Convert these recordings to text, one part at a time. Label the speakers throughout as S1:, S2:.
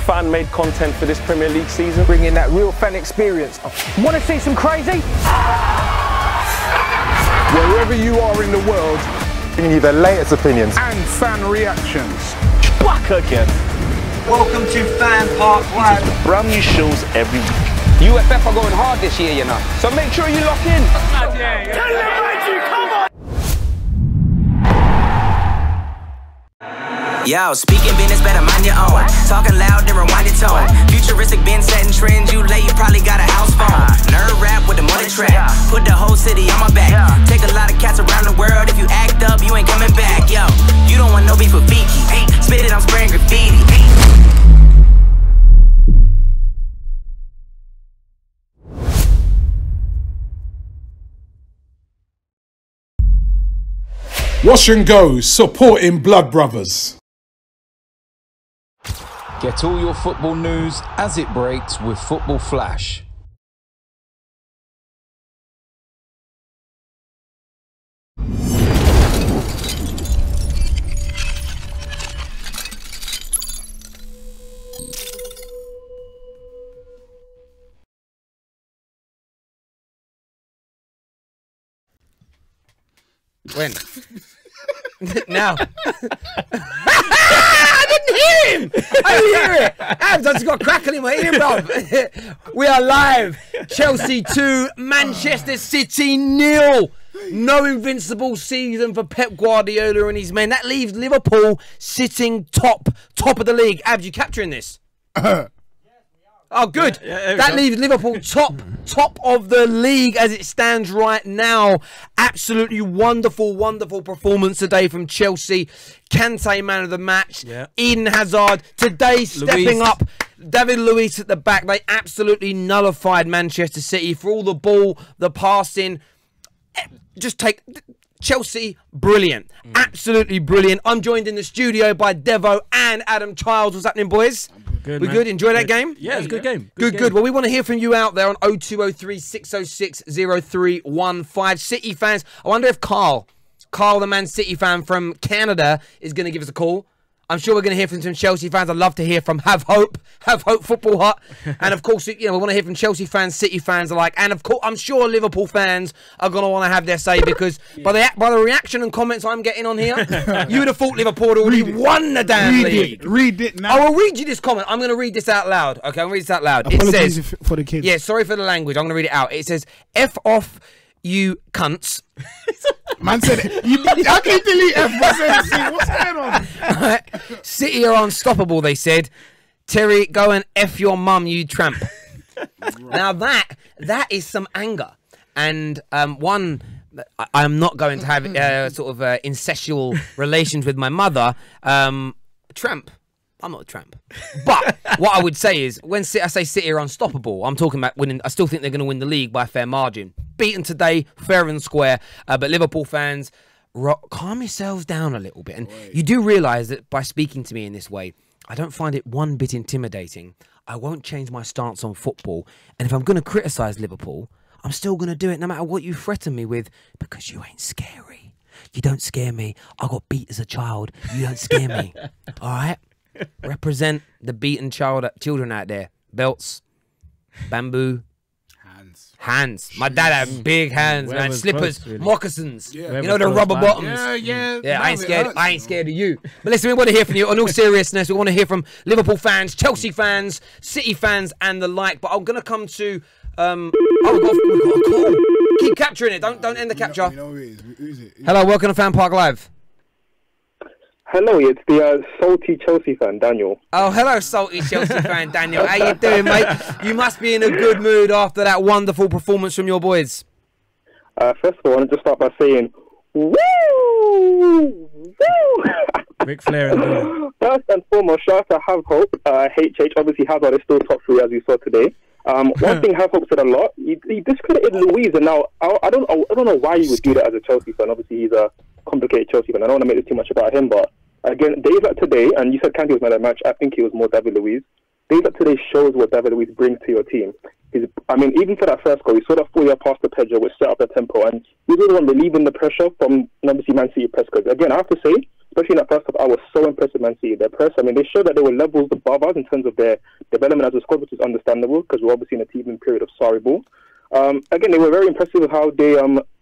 S1: fan-made content for this Premier League season.
S2: Bringing that real fan experience. Want to see some crazy?
S3: Wherever you are in the world,
S4: bringing you the latest opinions
S3: and fan reactions.
S1: Back again.
S5: Welcome to FanPark Live.
S1: Brand new shows every week.
S6: UFF are going hard this year, you know. So make sure you lock in.
S5: Yo, speaking business, better mind your own. Talking loud, then rewind your tone. Futuristic, been setting trends. You late, you probably got a house phone. Nerd rap with the money track. Put the whole city on my back. Take a lot of cats around the world. If you act up, you ain't coming back. Yo, you don't want no beef with Fiki. Spit it, I'm spraying graffiti.
S3: Wash and Go, supporting Blood Brothers.
S7: Get all your football news as it breaks with Football Flash.
S8: When? Now. I didn't hear him. I didn't hear it. I've just got crackle in my ear, bro. We are live. Chelsea 2, Manchester City 0. No invincible season for Pep Guardiola and his men. That leaves Liverpool sitting top of the league. Abs, you capturing this? Oh, good. That leaves Liverpool top of the league as it stands right now. Absolutely wonderful performance today from Chelsea. Kante, man of the match. Eden Hazard today stepping up. David Luiz at the back. They absolutely nullified Manchester City for all the ball, the passing. Just take... Chelsea, brilliant. Absolutely brilliant. I'm joined in the studio by Devo and Adam Childs. What's happening, boys?
S9: Good,
S8: we good? Enjoy that game?
S9: Yeah, it's a good game.
S8: Good. Well, we want to hear from you out there on 0203 606 0315. City fans, I wonder if Carl, the Man City fan from Canada, is going to give us a call. I'm sure we're going to hear from some Chelsea fans. I'd love to hear from Have Hope Football Hut. And of course, you know, we want to hear from Chelsea fans, City fans alike. And of course, I'm sure Liverpool fans are going to want to have their say because by the reaction and comments I'm getting on here, you would have thought Liverpool had already won the damn league.
S3: Read it now.
S8: I will read you this comment. I'm going to read this out loud. Okay, I'm going to read this out loud.
S3: Apologies
S8: it says,
S3: for the kids.
S8: Yeah, sorry for the language. I'm going to read it out. It says, F off, you cunts.
S3: Man said it. I can't delete F. What's going on?
S8: City are unstoppable, they said. Terry, go and F your mum, you tramp. Now that is some anger. And I'm not going to have sort of incestual relations with my mother. Tramp. I'm not a tramp. But what I would say is, when I say City are unstoppable, I'm talking about winning. I still think they're going to win the league by a fair margin. Beaten today, fair and square. But Liverpool fans, calm yourselves down a little bit. And you do realise that by speaking to me in this way, I don't find it one bit intimidating. I won't change my stance on football. And if I'm going to criticise Liverpool, I'm still going to do it no matter what you threaten me with, because you ain't scary. You don't scare me. I got beat as a child. You don't scare me. All right? Represent the beaten children out there. Belts, bamboo, hands. My dad had big hands, man. Slippers, close, really. Moccasins. Yeah. You know, the rubber bottoms. Yeah. I ain't scared. I ain't scared of you. But listen, we want to hear from you. On all seriousness, we want to hear from Liverpool fans, Chelsea fans, City fans, and the like. But I'm gonna come to. We've got a call. Keep capturing it. Don't end the capture.
S3: Who is it?
S8: Hello, welcome to FanPark Live.
S10: Hello, it's the salty Chelsea fan, Daniel.
S8: Oh, hello, salty Chelsea fan, Daniel. How you doing, mate? You must be in a good mood after that wonderful performance from your boys.
S10: First of all, I want to just start by saying, woo! Woo!
S9: Ric Flair.
S10: First and foremost, shout out to Have Hope. HH, obviously Hazard is still top 3, as you saw today. One thing Have Hope said a lot, he discredited Luiz, and now I don't know why you would do that as a Chelsea fan. Obviously, he's a complicated Chelsea fan. I don't want to make this too much about him, but again, days like today, and you said Kante was man of the match, I think he was more David Luiz. Days like today shows what David Luiz brings to your team. I mean, even for that first goal, you saw that 4-yard pass to Pedro, which set up the tempo, and he was the one relieving the pressure from, obviously, Man City press. Because again, I have to say, especially in that first half, I was so impressed with Man City. Their press, I mean, they showed that they were levels above us in terms of their development as a squad, which is understandable because we're obviously in a teething period of sorry ball. Again, they were very impressive with how they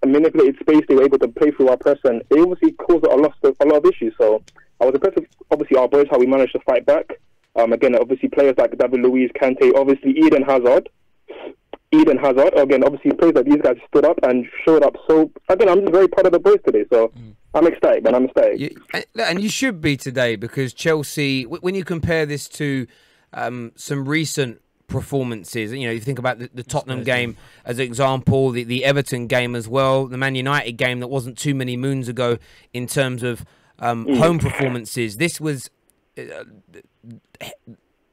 S10: manipulated space. They were able to play through our press, and they obviously caused a lot of issues. So I was impressed with, obviously, our boys, how we managed to fight back. Again, obviously, players like David Luiz, Kante, obviously Eden Hazard. Again, obviously, players like these guys stood up and showed up. So, again, I'm just very proud of the boys today. So, I'm ecstatic, man. I'm ecstatic.
S8: And you should be today, because Chelsea, when you compare this to some recent performances, you know, you think about the Tottenham game as an example, the Everton game as well, the Man United game that wasn't too many moons ago in terms of home performances. This was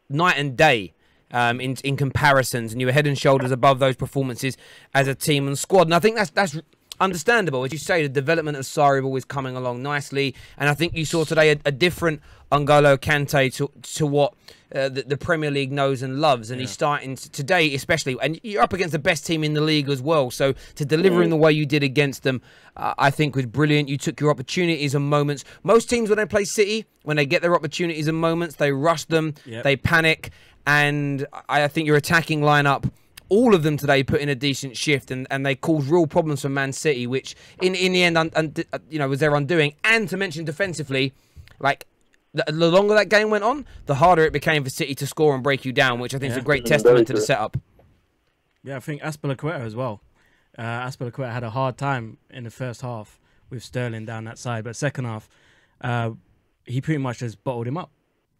S8: night and day in comparisons, and you were head and shoulders above those performances as a team and squad. And I think that's understandable. As you say, the development of Sarri is coming along nicely, and I think you saw today a different N'Golo Kante to what the Premier League knows and loves, and he's starting today especially, and you're up against the best team in the league as well, so to deliver in the way you did against them, I think was brilliant. You took your opportunities and moments. Most teams, when they play City, when they get their opportunities and moments, they rush them, they panic, and I think your attacking lineup, all of them today put in a decent shift, and they caused real problems for Man City, which in the end, you know, was their undoing. And to mention defensively, like, the longer that game went on, the harder it became for City to score and break you down, which I think is a great testament to the setup.
S9: Yeah, I think Azpilicueta as well. Azpilicueta had a hard time in the first half with Sterling down that side, but second half, he pretty much just bottled him up.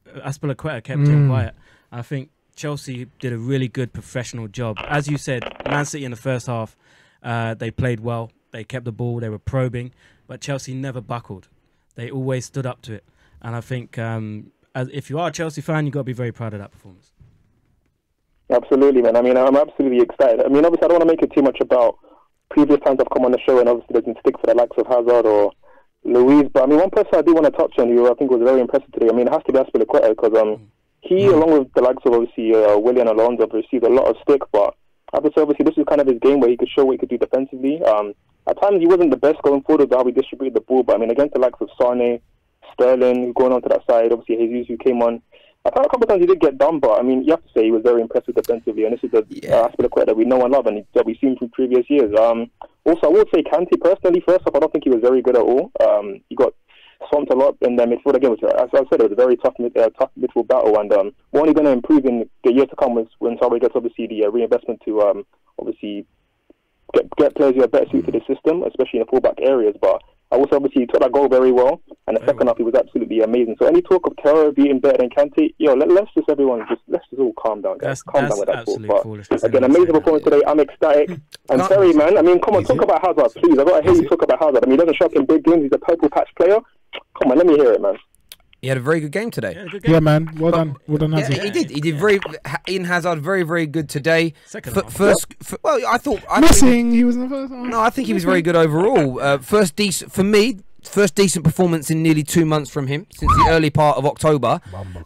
S9: Azpilicueta kept him quiet. I think Chelsea did a really good professional job. As you said, Man City in the first half, they played well. They kept the ball. They were probing, but Chelsea never buckled. They always stood up to it. And I think if you are a Chelsea fan, you've got to be very proud of that performance.
S10: Absolutely, man. I mean, I'm absolutely excited. I mean, obviously, I don't want to make it too much about previous times I've come on the show and obviously doesn't stick for the likes of Hazard or Luiz. But, I mean, one person I do want to touch on who I think was very impressive today, I mean, it has to be Azpilicueta because he, along with the likes of, obviously, Willian Alonso, have received a lot of stick. But I have to say, obviously, this is kind of his game where he could show what he could do defensively. At times, he wasn't the best going forward with how he distributed the ball. But, I mean, against the likes of Sane, Sterling, going on to that side, obviously Jesus who came on. I thought a couple of times he did get done, but I mean, you have to say he was very impressive defensively, and this is the Azpilicueta that we know and love and that we've seen from previous years. Also, I would say Kante personally, first off, I don't think he was very good at all. He got swamped a lot in the midfield again, which, as I said, it was a very tough midfield battle, and we're only going to improve in the years to come when Sarri gets obviously the reinvestment to obviously get players who are better suited to the system, especially in the fullback areas. But I also obviously took that goal very well, and the second half he was absolutely amazing. So any talk of Terror being better than Kante, let's just all calm down, guys. Calm down with that talk. But again, amazing performance today. I'm ecstatic. And Terry, man, I mean, come on, talk about Hazard, please. I've got to hear you talk about Hazard. I mean, he doesn't shock in big games. He's a purple patch player. Come on, let me hear it, man.
S8: He had a very good game today.
S3: Yeah, man. Well done. Well done, Hazard.
S8: Yeah, he did. He did Eden Hazard very, very good today. Well, I thought
S3: he was in the first half.
S8: No, I think he was very good overall. First decent performance in nearly 2 months from him since the early part of October.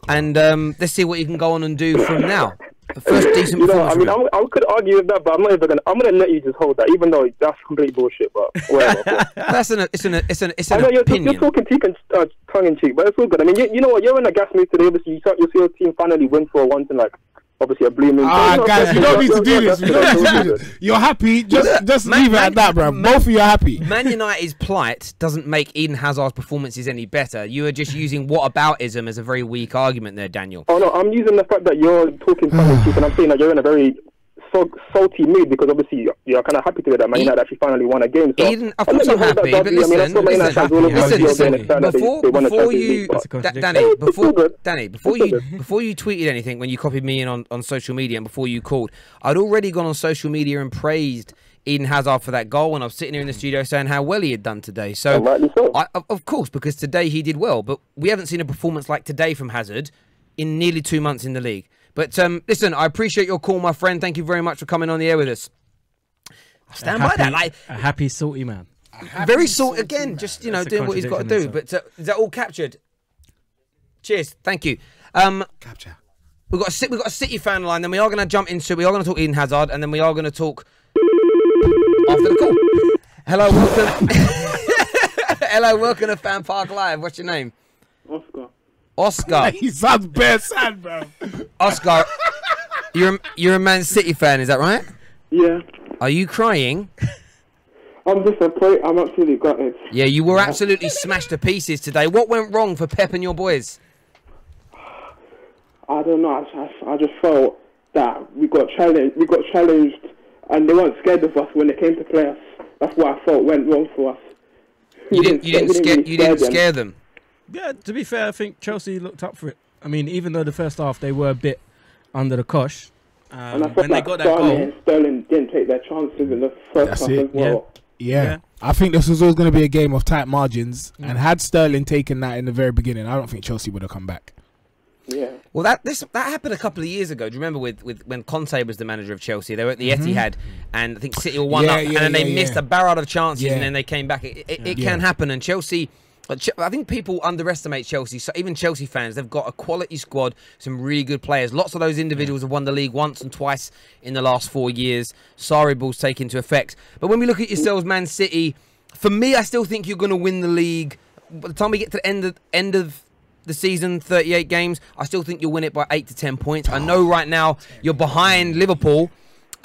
S8: And let's see what he can go on and do from now. First decent performance.
S10: I mean, I could argue with that, but I'm not even gonna. I'm gonna let you just hold that, even though that's complete bullshit. But whatever.
S8: It's an
S10: I know
S8: opinion.
S10: you're talking tongue in cheek, but it's all good. I mean, you know what? You're in a gas mood today. Obviously, you'll see your team finally win for once in like obviously a blue moon.
S3: Guys, you don't need to do this. You don't need to do this. You're happy. Just leave it at that, bro. Both of you are happy.
S8: Man United's plight doesn't make Eden Hazard's performances any better. You are just using whataboutism as a very weak argument there, Daniel.
S10: Oh no, I'm using the fact that you're talking tongue in cheek, and I'm saying that you're in a very salty mood because obviously you're kind of happy to hear that Man United actually finally won a game. So
S8: Eden, of course I'm happy, but listen, Danny, before you tweeted anything, when you copied me in on social media and before you called, I'd already gone on social media and praised Eden Hazard for that goal, and I was sitting here in the studio saying how well he had done today. So, of course, because today he did well, but we haven't seen a performance like today from Hazard in nearly 2 months in the league. But listen, I appreciate your call, my friend. Thank you very much for coming on the air with us. I stand by that. Like
S9: a happy, salty man.
S8: Very salty again, just doing what he's got to do. But is that all captured? Cheers. Thank you.
S3: Capture.
S8: We've got a City fan line. Then we are going to jump into. We are going to talk Eden Hazard, and then we are going to talk after the call. Hello, welcome. Hello, welcome to FanPark Live. What's your name?
S10: Oscar.
S8: Oscar.
S3: He sounds bare sad, bro.
S8: Oscar, you're a Man City fan, is that right?
S10: Yeah.
S8: Are you crying?
S10: I'm disappointed. I'm absolutely gutted.
S8: Yeah, you were absolutely smashed to pieces today. What went wrong for Pep and your boys?
S10: I don't know. I just felt that we got challenged, and they weren't scared of us when they came to play us. That's what I felt went wrong for us.
S8: You didn't scare them.
S9: Yeah, to be fair, I think Chelsea looked up for it. I mean, even though the first half they were a bit under the cosh,
S10: and I felt
S9: when
S10: like
S9: they got that goal,
S10: Sterling didn't take their chances in the first half as well.
S3: Yeah. I think this was always going to be a game of tight margins, and had Sterling taken that in the very beginning, I don't think Chelsea would have come back.
S10: Yeah.
S8: Well, that happened a couple of years ago. Do you remember with when Conte was the manager of Chelsea? They were at the Etihad, and I think City were 1-up, and then they missed a barrage of chances, and then they came back. It can happen, and Chelsea. I think people underestimate Chelsea. So even Chelsea fans, they've got a quality squad, some really good players. Lots of those individuals have won the league once and twice in the last 4 years. Sorry, balls take into effect. But when we look at yourselves, Man City, for me, I still think you're going to win the league. By the time we get to the end of the season, 38 games, I still think you'll win it by 8 to 10 points. I know right now you're behind Liverpool,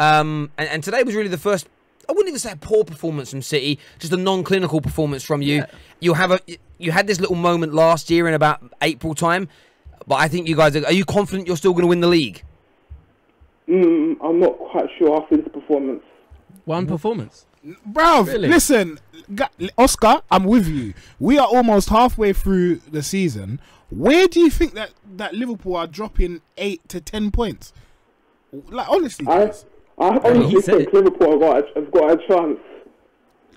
S8: and today was really the first. I wouldn't even say a poor performance from City, just a non-clinical performance from you. Yeah. You had this little moment last year in about April time, but I think you guys are you confident you're still going to win the league?
S10: I'm not quite sure after this performance.
S9: One performance,
S3: Bruv,
S9: really?
S3: Listen, Oscar, I'm with you. We are almost halfway through the season. Where do you think that Liverpool are dropping 8 to 10 points? Like, honestly, guys.
S10: I honestly think Liverpool have got a chance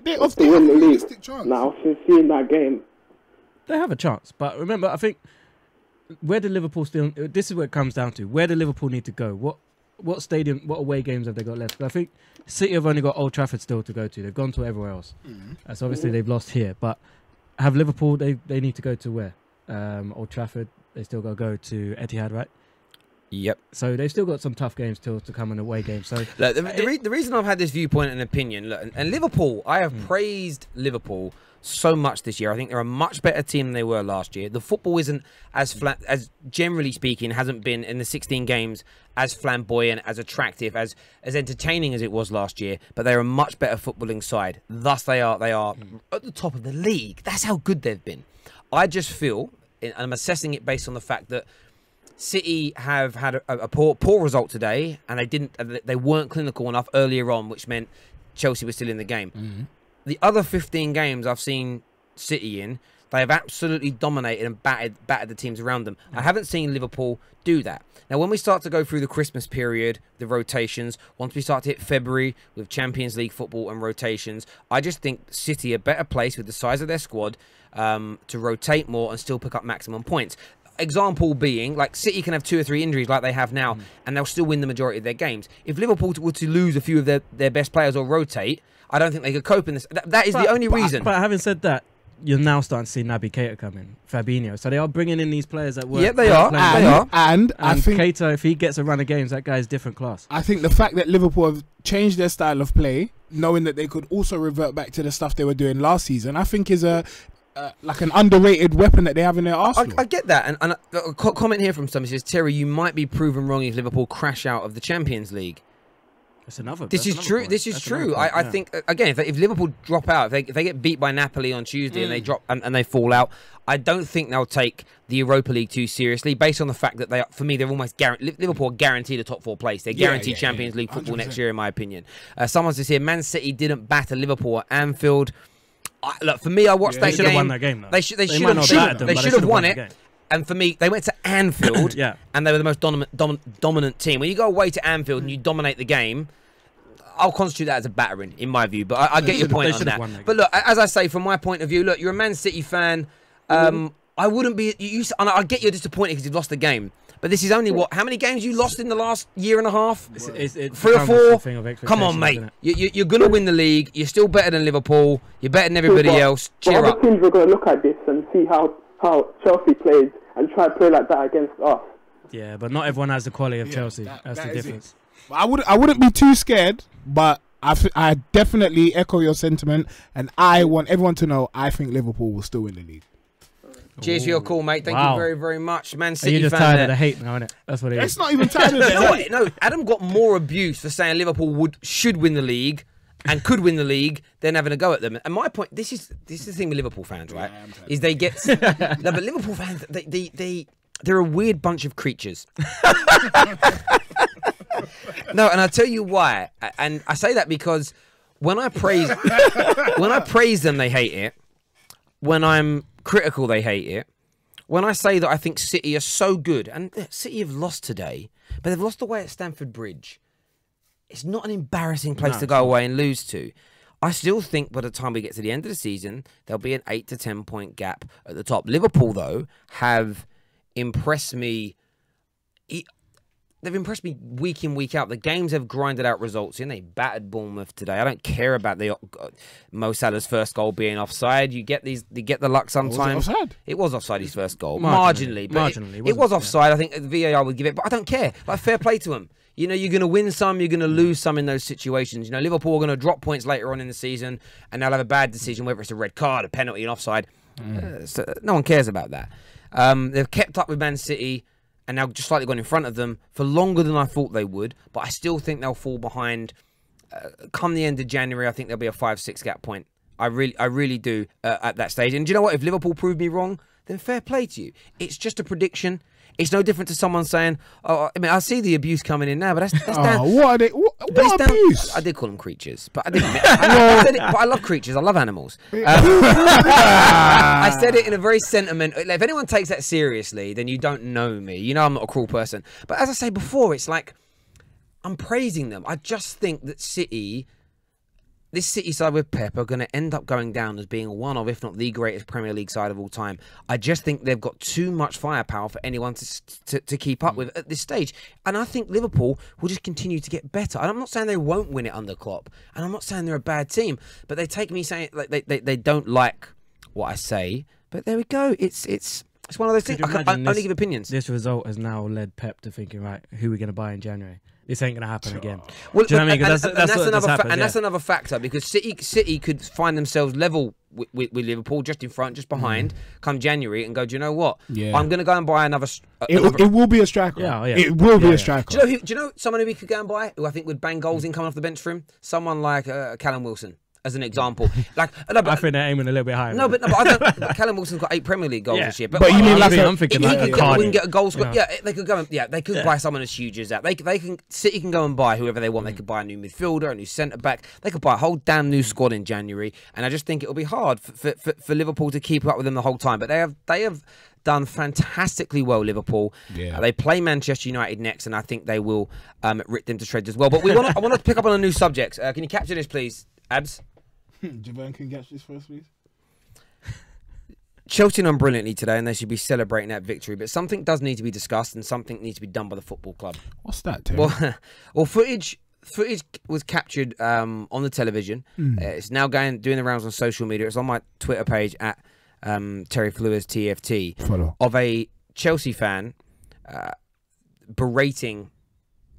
S3: to win the league.
S10: Now, since seeing that game,
S9: they have a chance. But remember, I think where the Liverpool still. This is what it comes down to. Where do Liverpool need to go? What stadium? What away games have they got left? I think City have only got Old Trafford still to go to. They've gone to everywhere else. So obviously they've lost here. But have Liverpool? They need to go to where? Old Trafford. They still got to go to Etihad, right?
S8: Yep.
S9: So they've still got some tough games still to come in away games. So
S8: look, the reason I've had this viewpoint and opinion, look, and Liverpool, I have praised Liverpool so much this year. I think they're a much better team than they were last year. The football isn't as flat, as generally speaking, hasn't been in the 16 games as flamboyant, as attractive, as entertaining as it was last year. But they're a much better footballing side. Thus, they are at the top of the league. That's how good they've been. I just feel, and I'm assessing it based on the fact that City have had a poor result today, and they weren't clinical enough earlier on, which meant Chelsea was still in the game. The other 15 games I've seen City in, they have absolutely dominated and battered the teams around them. I haven't seen Liverpool do that. Now, when we start to go through the Christmas period, the rotations, once we start to hit February with Champions League football and rotations, I just think City are better placed with the size of their squad to rotate more and still pick up maximum points. Example being, like, City can have 2 or 3 injuries like they have now, and they'll still win the majority of their games. If Liverpool were to lose a few of their best players or rotate, I don't think they could cope in this. That is the only reason.
S9: But having said that, you're now starting to see Naby Keita come in, Fabinho. So they are bringing in these players that work.
S8: Yeah, they are.
S3: And I think
S9: Keita, if he gets a run of games, that guy's different class.
S3: I think the fact that Liverpool have changed their style of play, knowing that they could also revert back to the stuff they were doing last season, I think is like an underrated weapon that they have in their arsenal.
S8: I get that, and a comment here from somebody says, Terry, you might be proven wrong if Liverpool crash out of the Champions League. This is true. This is true. I think again, if Liverpool drop out, if they get beat by Napoli on Tuesday and they drop and they fall out, I don't think they'll take the Europa League too seriously, based on the fact that for me, they're almost guaranteed. Liverpool are guaranteed a top 4 place. They're guaranteed Champions League football 100%. Next year, in my opinion. Someone says here, Man City didn't batter Liverpool at Anfield. Look, for me, I watched that game.
S9: They should have won that game, though.
S8: They should have won it. And for me, they went to Anfield, and they were the most dominant team. When you go away to Anfield and you dominate the game, I'll constitute that as a battering, in my view. But I get your point on that. But look, as I say, from my point of view, look, you're a Man City fan. I wouldn't be. And I get you're disappointed because you've lost the game. But this is only how many games you lost in the last year and a half? 3 or 4. Come on, mate. You're going to win the league. You're still better than Liverpool. You're better than everybody else. Cheer up.
S10: Other teams are going to look at this and see how Chelsea plays and try to play like that against us.
S9: Yeah, but not everyone has the quality of Chelsea. That's the difference.
S3: I wouldn't be too scared, but I definitely echo your sentiment, and I want everyone to know I think Liverpool will still win the league.
S8: Cheers for your call, mate. Thank you very, very much. Man City
S9: You're just
S8: fan
S9: tired of the hate now, innit? That's what it is.
S3: It's not even tired of the hate.
S8: No, Adam got more abuse for saying Liverpool should win the league and could win the league than having a go at them. And my point, this is the thing with Liverpool fans, right? Is they get no, but Liverpool fans, they're a weird bunch of creatures. No, and I'll tell you why. And I say that because when I praise them, they hate it. When I'm critical, they hate it. When I say that I think City are so good, and City have lost today, but they've lost away at Stamford Bridge. It's not an embarrassing place to go away and lose to. I still think by the time we get to the end of the season, there'll be an 8 to 10 point gap at the top. Liverpool, though, have impressed me. They've impressed me week in, week out. The games have grinded out results in. They battered Bournemouth today. I don't care about the Mo Salah's first goal being offside. You get the luck sometimes.
S3: Was it offside?
S8: It was offside, his first goal. Marginally. It was offside. I think VAR would give it, but I don't care. Like, fair play to them. You know, you're going to win some, you're going to lose some in those situations. You know, Liverpool are going to drop points later on in the season, and they'll have a bad decision, whether it's a red card, a penalty, an offside. So no one cares about that. They've kept up with Man City, and now just slightly gone in front of them for longer than I thought they would. But I still think they'll fall behind. Come the end of January, I think there'll be a 5-6 gap point. I really do at that stage. And do you know what? If Liverpool prove me wrong, then fair play to you. It's just a prediction. It's no different to someone saying, "Oh, I mean, I see the abuse coming in now, but that's down."
S3: What are they? What abuse?
S8: I did call them creatures, but I didn't. But I love creatures. I love animals. I said it in a very sentimental. If anyone takes that seriously, then you don't know me. You know I'm not a cruel person. But as I say before, it's like I'm praising them. I just think that this City side with Pep are going to end up going down as being one of, if not the greatest Premier League side of all time. I just think they've got too much firepower for anyone to keep up with at this stage. And I think Liverpool will just continue to get better. And I'm not saying they won't win it under Klopp. And I'm not saying they're a bad team. But they take me saying like they don't like what I say. But there we go. It's one of those things. I only give opinions.
S9: This result has now led Pep to thinking, right, who are we going to buy in January? This ain't going to happen again.
S8: Well,
S9: do you know what I mean?
S8: That's another factor, because City could find themselves level with Liverpool, just in front, just behind, come January, and go, do you know what? Yeah. I'm going to go and buy another.
S3: It will be a striker. Yeah. It will be a striker.
S8: Do you know someone who we could go and buy, who I think would bang goals in coming off the bench for him? Someone like Callum Wilson. As an example, I think
S9: they're aiming a little bit higher.
S8: No, but I don't. Callum Wilson's got 8 Premier League goals this year.
S3: But you mean
S9: I'm thinking like
S8: he can get a goal scorer. Yeah, they could go. They could buy someone as huge as that. City can go and buy whoever they want. They could buy a new midfielder, a new centre back. They could buy a whole damn new squad in January. And I just think it'll be hard for Liverpool to keep up with them the whole time. But they have done fantastically well, Liverpool. Yeah. They play Manchester United next, and I think they will rip them to shreds as well. But I want to pick up on a new subject. Can you capture this, please, Abs?
S3: Javon, can you catch this first, please?
S8: Chelsea done brilliantly today, and they should be celebrating that victory. But something does need to be discussed, and something needs to be done by the football club.
S3: What's that, Tim?
S8: Well, footage was captured on the television. It's now doing the rounds on social media. It's on my Twitter page at Terry Flewers TFT of a Chelsea fan berating.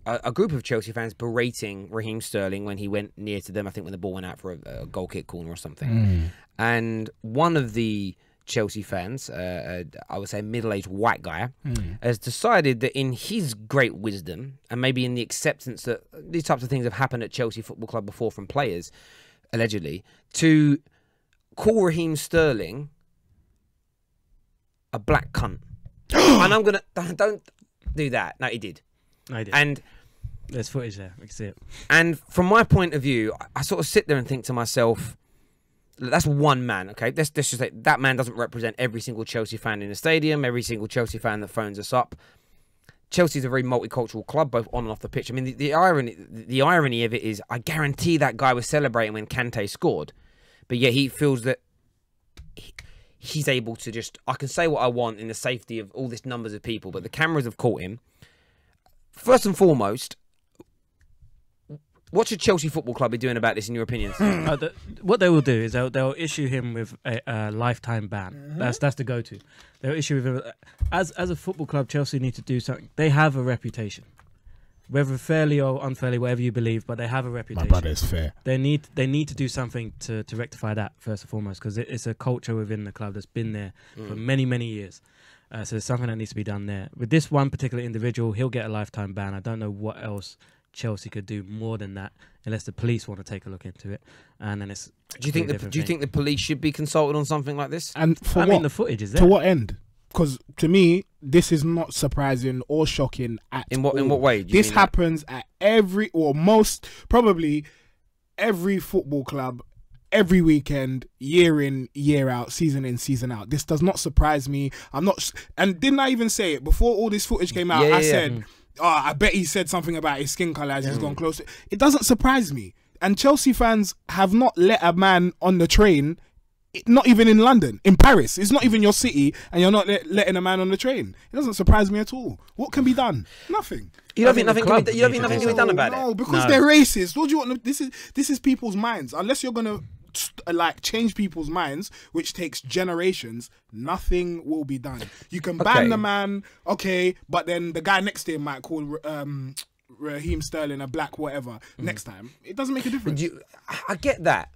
S8: A group of Chelsea fans berating Raheem Sterling when he went near to them, I think when the ball went out for a goal kick corner or something. And one of the Chelsea fans, I would say a middle-aged white guy, has decided that in his great wisdom, and maybe in the acceptance that these types of things have happened at Chelsea Football Club before from players, allegedly, to call Raheem Sterling a black cunt. And I'm going to... Don't do that. No, he did.
S9: I did.
S8: And
S9: there's footage there. We can see it.
S8: And from my point of view, I sort of sit there and think to myself, that's one man, okay? Let's just say that man doesn't represent every single Chelsea fan in the stadium, every single Chelsea fan that phones us up. Chelsea's a very multicultural club, both on and off the pitch. I mean, the irony of it is, I guarantee that guy was celebrating when Kante scored, but yet he feels that he's able to just, I can say what I want in the safety of all this numbers of people, but the cameras have caught him. First and foremost, what should Chelsea Football Club be doing about this, in your opinions?
S9: What they will do is they'll issue him with a lifetime ban. That's the go-to. They'll issue with him, as a football club. Chelsea need to do something. They have a reputation. whether fairly or unfairly, whatever you believe, but they have a reputation.
S3: My brother is fair.
S9: They need to do something to rectify that first and foremost, because it's a culture within the club that's been there for many, many years. So there's something that needs to be done there. With this one particular individual, he'll get a lifetime ban. I don't know what else Chelsea could do more than that, unless the police want to take a look into it. And then it's.
S8: Do you think the police should be consulted on something like this?
S3: And for
S9: I
S3: what?
S9: mean, the footage is there.
S3: To what end? Because to me, this is not surprising or shocking at all.
S8: In what way?
S3: This happens at probably every football club, every weekend, year in, year out, season in, season out. This does not surprise me. And didn't I even say it before all this footage came out? I said, I bet he said something about his skin colour as he's gone closer. It doesn't surprise me. And Chelsea fans have not let a man on the train. Not even in London, in Paris. It's not even your city, and you're not letting a man on the train. It doesn't surprise me at all. What can be done? Nothing.
S8: You don't think nothing can be done about it?
S3: No, because they're racist. What do you want? This is people's minds. Unless you're gonna like change people's minds, which takes generations, nothing will be done. You can ban the man, okay, but then the guy next to him might call Raheem Sterling a black whatever next time. It doesn't make a difference.
S8: I get that,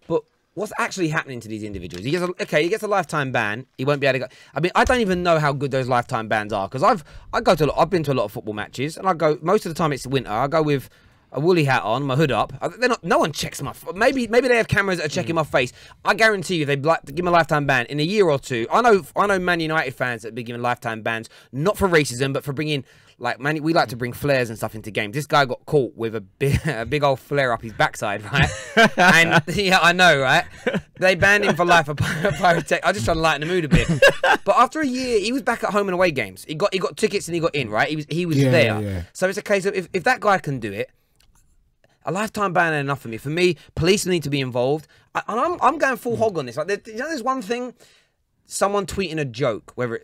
S8: but what's actually happening to these individuals? He gets a lifetime ban. He won't be able to go. I mean, I don't even know how good those lifetime bans are, because I've been to a lot of football matches, and I go most of the time it's winter. I go with a woolly hat on, my hood up. No one checks my. Maybe they have cameras that are checking my face. I guarantee you, they'd like to give me a lifetime ban in a year or two. I know Man United fans that have been given lifetime bans, not for racism, but for bringing. Like, man, we like to bring flares and stuff into games. This guy got caught with a big old flare up his backside, right? And yeah, I know, right? They banned him for life for pyrotech. I just trying to lighten the mood a bit. But after a year, he was back at home and away games. He got tickets and he got in, right? He was there. Yeah. So it's a case of if that guy can do it, a lifetime ban ain't enough for me. For me, police need to be involved. And I'm going full hog on this. Like, there's one thing. Someone tweeting a joke, whether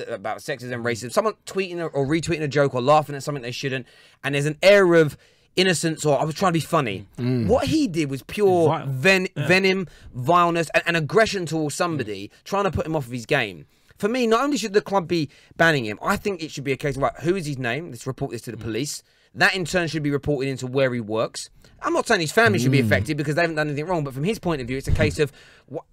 S8: about sexism, racism, someone tweeting or retweeting a joke or laughing at something they shouldn't, and there's an air of innocence or I was trying to be funny. What he did was pure venom, vileness, and aggression towards somebody, trying to put him off of his game. For me, not only should the club be banning him, I think it should be a case of, right, who is his name? Let's report this to the police. That in turn should be reported into where he works. I'm not saying his family should be affected because they haven't done anything wrong, but from his point of view, it's a case of,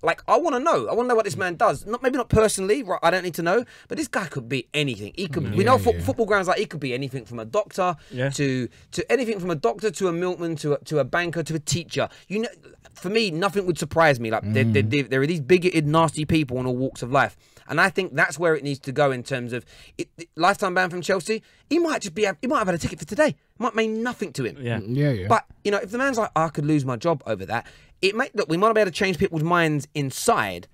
S8: like, I want to know. I want to know what this man does. Maybe not personally, right? I don't need to know, but this guy could be anything. He could. We know football grounds, like, he could be anything from a doctor to anything from a doctor to a milkman to a banker to a teacher. You know, for me, nothing would surprise me. Like, there are these bigoted, nasty people in all walks of life. And I think that's where it needs to go in terms of lifetime ban from Chelsea. He might have had a ticket for today. Might mean nothing to him.
S3: Yeah.
S8: But you know, if the man's like, I could lose my job over that, look, we might be able to change people's minds inside.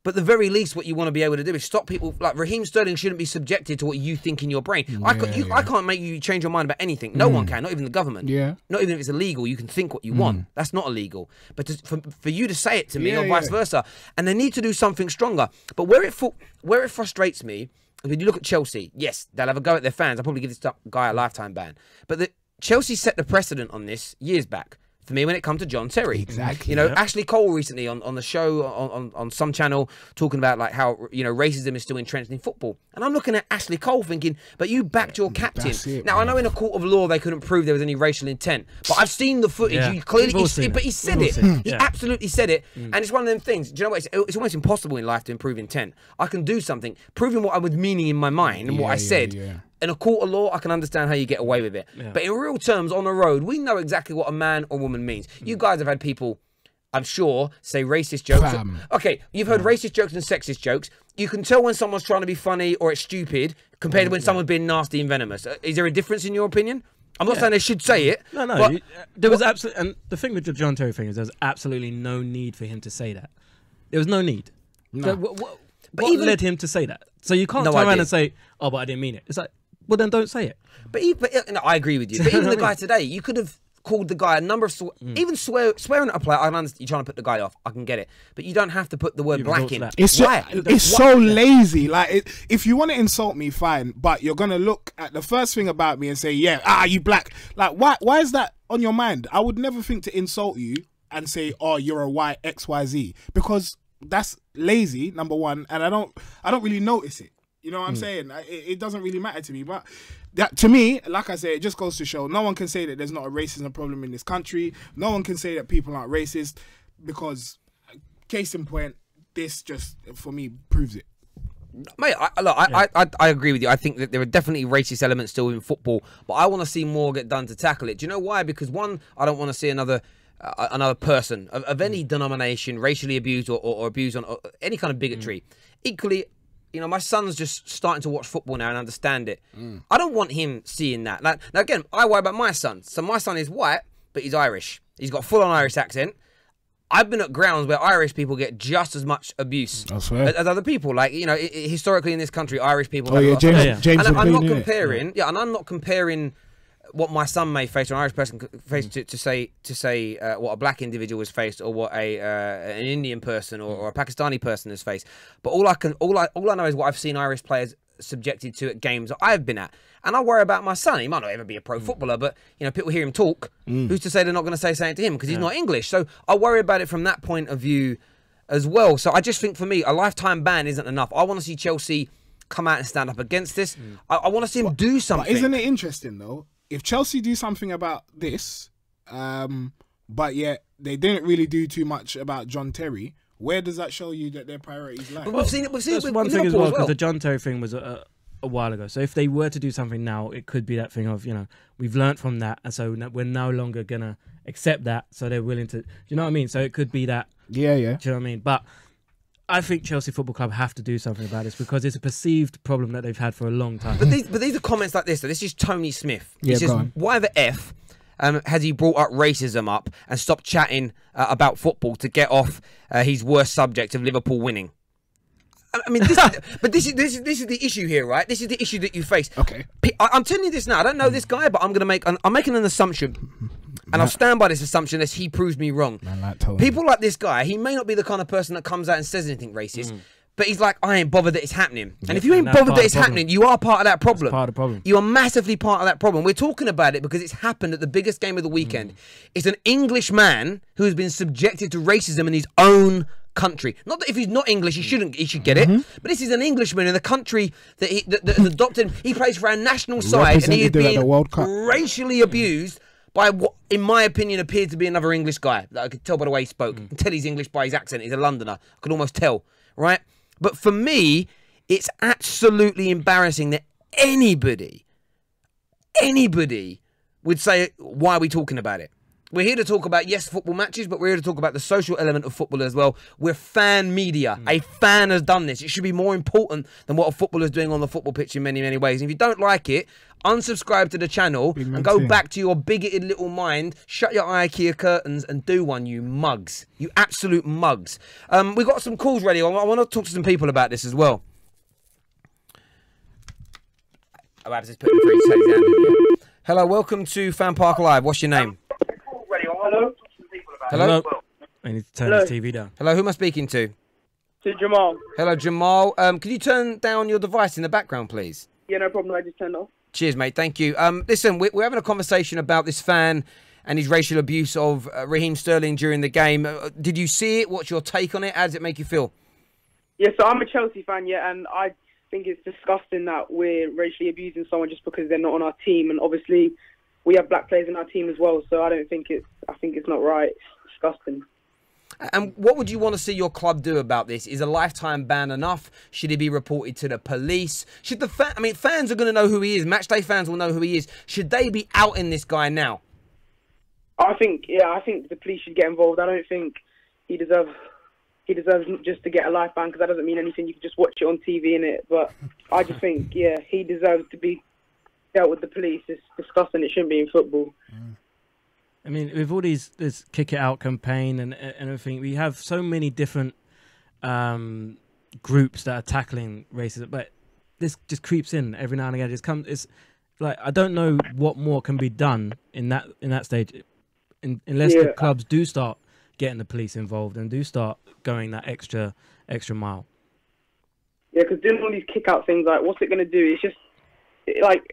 S8: But the very least, what you want to be able to do is stop people. Like, Raheem Sterling shouldn't be subjected to what you think in your brain. I can't make you change your mind about anything. No one can, not even the government. Not even if it's illegal, you can think what you want. That's not illegal. But for you to say it to me or vice versa, and they need to do something stronger. But where it frustrates me, when you look at Chelsea, yes, they'll have a go at their fans. I'll probably give this guy a lifetime ban. But Chelsea set the precedent on this years back. For me, when it comes to John Terry.
S3: Exactly.
S8: You know, Ashley Cole recently on the show on some channel talking about, like, how, you know, racism is still entrenched in football. And I'm looking at Ashley Cole thinking, but you backed your captain. Now, I know in a court of law they couldn't prove there was any racial intent, but I've seen the footage. You clearly, but he said it. He absolutely said it. And it's one of them things. Do you know what? It's almost impossible in life to improve intent. I can do something, proving what I was meaning in my mind and what I said. In a court of law, I can understand how you get away with it. But in real terms, on the road, we know exactly what a man or woman means. You guys have had people, I'm sure, say racist jokes. Okay, you've heard racist jokes and sexist jokes. You can tell when someone's trying to be funny or it's stupid compared to when someone's being nasty and venomous. Is there a difference in your opinion? I'm not saying they should say it.
S9: No. There was absolutely, and the thing with the John Terry thing is there's absolutely no need for him to say that. There was no need.
S3: No.
S9: So what led him to say that? So you can't turn around and say, "Oh, but I didn't mean it." It's like, well, then don't say it.
S8: But no, I agree with you. But even the guy today, you could have called the guy a number of even swearing at a player. I can understand you're trying to put the guy off. I can get it, but you don't have to put the word black in.
S3: It's so lazy. Like, if you want to insult me, fine, but you're gonna look at the first thing about me and say, "Yeah, you black." Like, why is that on your mind? I would never think to insult you and say, "Oh, you're a white XYZ," because that's lazy, number one, and I don't really notice it. You know what I'm saying? It doesn't really matter to me. But that to me, like I say, it just goes to show no one can say that there's not a racism problem in this country. No one can say that people aren't racist because, case in point, this just for me proves it.
S8: Mate, I agree with you. I think that there are definitely racist elements still in football, but I want to see more get done to tackle it. Do you know why? Because one, I don't want to see another person of any denomination racially abused or abused on any kind of bigotry. Equally, you know, my son's just starting to watch football now and understand it. I don't want him seeing that. Like, now, again, I worry about my son. So my son is white, but he's Irish. He's got full-on Irish accent. I've been at grounds where Irish people get just as much abuse as other people. Like, you know, historically in this country, Irish people.
S3: James.
S8: And I'm not comparing. Yeah, and I'm not comparing what my son may face or an Irish person face to say what a black individual has faced or what an Indian person or a Pakistani person has faced. But all I know is what I've seen Irish players subjected to at games that I've been at. And I worry about my son. He might not ever be a pro footballer, but you know, people hear him talk. Who's to say they're not going to say something to him because he's not English? So I worry about it from that point of view as well. So I just think for me, a lifetime ban isn't enough. I want to see Chelsea come out and stand up against this. I want to see him do something.
S3: But isn't it interesting though? If Chelsea do something about this, but yet they didn't really do too much about John Terry, where does that show you that their priorities lie?
S8: But we've seen it with
S9: one thing as
S8: Liverpool
S9: well, because the John Terry thing was a while ago. So if they were to do something now, it could be that thing of, you know, we've learnt from that, and so we're no longer gonna accept that. So they're willing to, do you know what I mean? So it could be that.
S3: Yeah.
S9: Do you know what I mean? But I think Chelsea Football Club have to do something about this because it's a perceived problem that they've had for a long time.
S8: But these are comments like this. So this is Tony Smith. He says, why the F has he brought up racism up and stopped chatting about football to get off his worst subject of Liverpool winning? I mean, this is the issue here, right? This is the issue that you face.
S3: Okay.
S8: I'm telling you this now. I don't know this guy, but I'm making an assumption. And I'll stand by this assumption unless he proves me wrong. People like this guy, he may not be the kind of person that comes out and says anything racist, but he's like, I ain't bothered that it's happening. And if you ain't bothered that it's happening, you are part of that problem.
S9: Part of the problem.
S8: You are massively part of that problem. We're talking about it because it's happened at the biggest game of the weekend. It's an English man who has been subjected to racism in his own country. Not that if he's not English, he should get it. But this is an Englishman in the country that adopted him. He plays for our national side, and he is being racially abused by what, in my opinion, appeared to be another English guy. That I could tell by the way he spoke. I can tell he's English by his accent. He's a Londoner. I could almost tell, right? But for me, it's absolutely embarrassing that anybody would say, why are we talking about it? We're here to talk about, yes, football matches, but we're here to talk about the social element of football as well. We're fan media. A fan has done this. It should be more important than what a footballer's doing on the football pitch in many, many ways. And if you don't like it, unsubscribe to the channel and go back to your bigoted little mind, shut your IKEA curtains and do one, you mugs. You absolute mugs. We've got some calls ready. I want to talk to some people about this as well. Hello, welcome to FanPark Live. What's your name? Hello?
S9: I need to turn the TV down.
S8: Hello, who am I speaking to?
S10: To Jamal.
S8: Hello, Jamal. Can you turn down your device in the background, please?
S10: Yeah, no problem. I just turned off.
S8: Cheers, mate. Thank you. Listen, we're having a conversation about this fan and his racial abuse of Raheem Sterling during the game. Did you see it? What's your take on it? How does it make you feel?
S10: Yeah, so I'm a Chelsea fan, yeah, and I think it's disgusting that we're racially abusing someone just because they're not on our team. And obviously, we have black players in our team as well, so I think it's not right. It's disgusting.
S8: And what would you want to see your club do about this? Is a lifetime ban enough? Should he be reported to the police? Should the fans are going to know who he is. Matchday fans will know who he is. Should they be outing this guy now?
S10: I think the police should get involved. I don't think he deserves just to get a life ban because that doesn't mean anything. You can just watch it on TV, innit? But I just think, yeah, he deserves to be dealt with the police. It's disgusting. It shouldn't be in football.
S9: I mean, with all this kick it out campaign and everything, we have so many different groups that are tackling racism, but this just creeps in every now and again. It's like, I don't know what more can be done in that stage, unless the clubs do start getting the police involved and do start going that extra mile.
S10: Yeah, because doing all these kick out things, like, what's it going to do? It's just like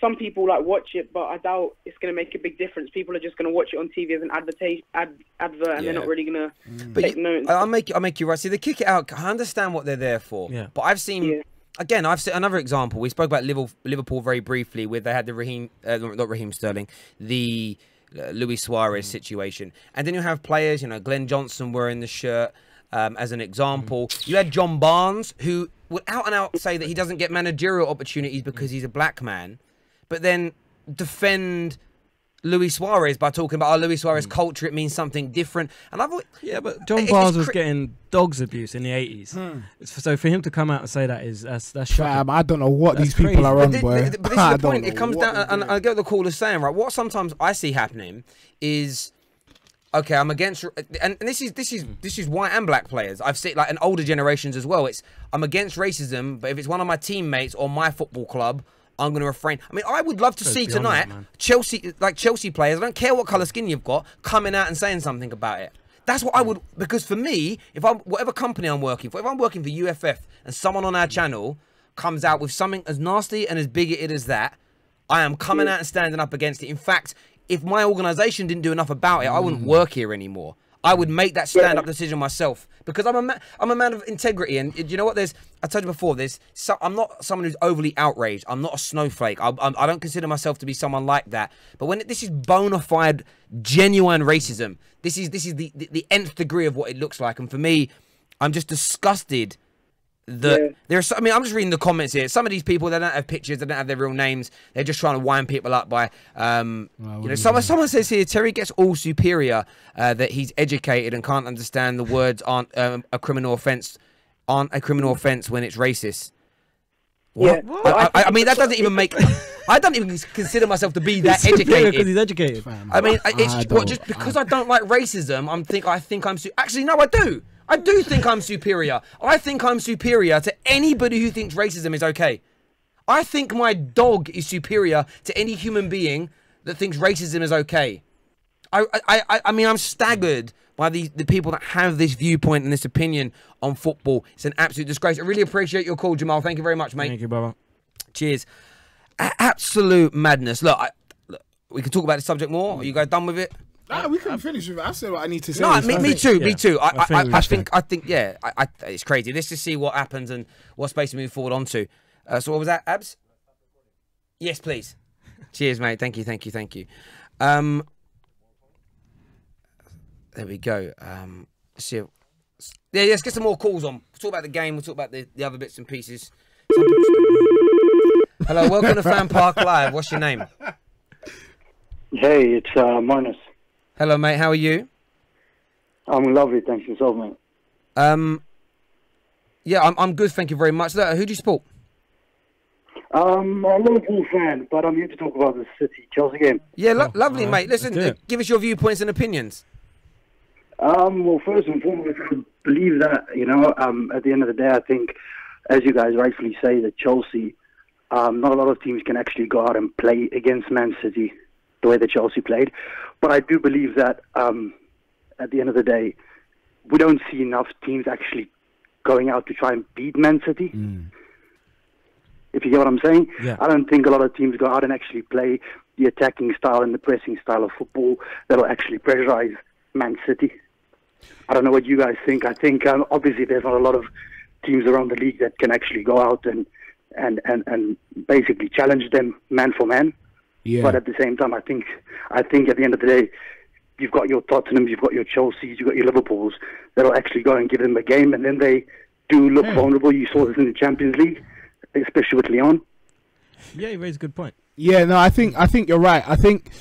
S10: some people like watch it, but I doubt it's going to make a big difference. People are just going to watch it on TV as an advert, and they're not really going to take notes.
S8: I'll make you right. See, the kick it out, I understand what they're there for.
S9: Yeah.
S8: But I've seen again, I've seen another example. We spoke about Liverpool very briefly, where they had the not Raheem Sterling, the Luis Suarez situation, and then you have players. You know, Glenn Johnson wearing the shirt. As an example, you had John Barnes, who would out and out say that he doesn't get managerial opportunities because he's a black man, but then defend Luis Suarez by talking about Luis Suarez culture. It means something different. And I thought,
S9: yeah, but John Barnes was getting dogs abuse in the 80s. So for him to come out and say that's shocking.
S3: I don't know what these people are on, boy.
S8: But this is the point. It comes down, and I get what the caller's saying, right? What sometimes I see happening is, okay, I'm against, and this is white and black players. I've seen like in older generations as well. I'm against racism, but if it's one of my teammates or my football club, I'm going to refrain. I mean, I would love to see tonight Chelsea players. I don't care what colour skin you've got, coming out and saying something about it. That's what I would, because for me, whatever company I'm working for, if I'm working for UFF and someone on our channel comes out with something as nasty and as bigoted as that, I am coming out and standing up against it. In fact, if my organisation didn't do enough about it, I wouldn't work here anymore. I would make that stand-up decision myself, because I'm a man of integrity. And you know what? I told you before, I'm not someone who's overly outraged. I'm not a snowflake. I don't consider myself to be someone like that. But when this is bona fide, genuine racism, this is the nth degree of what it looks like. And for me, I'm just disgusted that there's. I mean, I'm just reading the comments here. Some of these people, they don't have pictures, they don't have their real names. They're just trying to wind people up by, you know. Someone says here, Terry gets all superior, that he's educated and can't understand the words aren't a criminal offence, when it's racist. What? Yeah. I mean, that doesn't even make. I don't even consider myself to be that educated.
S9: Because he's educated.
S8: I mean, just because I don't like racism, I think I'm. Actually, no, I do. I do think I'm superior. I think I'm superior to anybody who thinks racism is okay. I think my dog is superior to any human being that thinks racism is okay. I mean, I'm staggered by the people that have this viewpoint and this opinion on football. It's an absolute disgrace. I really appreciate your call, Jamal. Thank you very much, mate.
S9: Thank you, brother.
S8: Cheers. Absolute madness. Look, we can talk about the subject more. Are you guys done with it?
S3: No, we can finish with it. I said what I need to say.
S8: No, me too. Me too. I think, yeah, it's crazy. Let's just see what happens and what space to move forward onto. So what was that, Abs? Yes, please. Cheers, mate. Thank you. There we go. Let's see. Yeah, let's get some more calls on. We'll talk about the game. We'll talk about the other bits and pieces. Hello, welcome to FanPark Live. What's your name?
S11: Hey, it's Marnus.
S8: Hello, mate. How are you?
S11: I'm lovely, thanks yourself, mate.
S8: Yeah, I'm good. Thank you very much. Who do you support?
S11: I'm a Liverpool fan, but I'm here to talk about the City-Chelsea game.
S8: Yeah, lovely, mate. Listen, give us your viewpoints and opinions.
S11: Well, first and foremost, I believe that, you know, at the end of the day, I think, as you guys rightfully say, that Chelsea, not a lot of teams can actually go out and play against Man City the way that Chelsea played. But I do believe that, at the end of the day, we don't see enough teams actually going out to try and beat Man City. If you get what I'm saying.
S9: Yeah.
S11: I don't think a lot of teams go out and actually play the attacking style and the pressing style of football that will actually pressurize Man City. I don't know what you guys think. I think obviously there's not a lot of teams around the league that can actually go out and basically challenge them man for man.
S3: Yeah.
S11: But at the same time, I think at the end of the day, you've got your Tottenhams, you've got your Chelseas, you've got your Liverpools that'll actually go and give them a game, and then they do look vulnerable. You saw this in the Champions League, especially with Lyon.
S9: Yeah, you raised a good point.
S3: Yeah, no, I think you're right. I think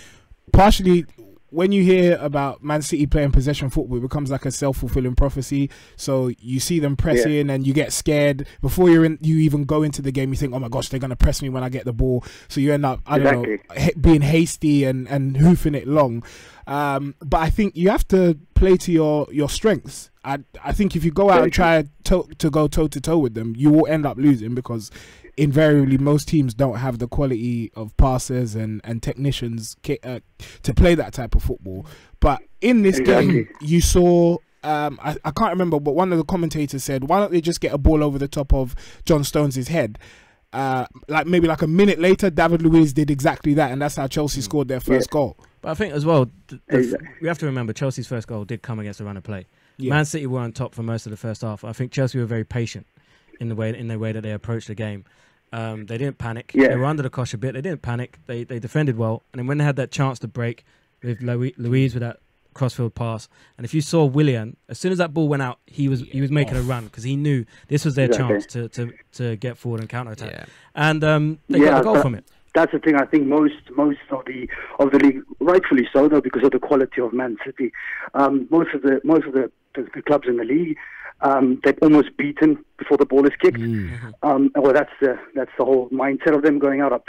S3: partially when you hear about Man City playing possession football, it becomes like a self-fulfilling prophecy. So you see them pressing and you get scared. Before you even go into the game, you think, oh my gosh, they're going to press me when I get the ball. So you end up, I don't know, being hasty and hoofing it long. But I think you have to play to your strengths. I think if you go out and try to go toe-to-toe with them, you will end up losing, because invariably most teams don't have the quality of passers and technicians to play that type of football. But in this game, you saw, I can't remember, but one of the commentators said, why don't they just get a ball over the top of John Stones' head? Maybe a minute later, David Luiz did exactly that, and that's how Chelsea scored their first goal.
S9: But I think as well, we have to remember Chelsea's first goal did come against a run of play. Man City were on top for most of the first half. I think Chelsea were very patient in the way that they approached the game. They didn't panic.
S11: Yeah.
S9: They were under the cosh a bit. They didn't panic. They defended well. And then when they had that chance to break with Louise with that crossfield pass, and if you saw Willian, as soon as that ball went out, he was making a run because he knew this was their chance to get forward and counter attack. Yeah. And they got a goal from it.
S11: That's the thing. I think most of the league, rightfully so, though, because of the quality of Man City. Most of the clubs in the league, they've almost beaten before the ball is kicked. Well, that's the whole mindset of them going out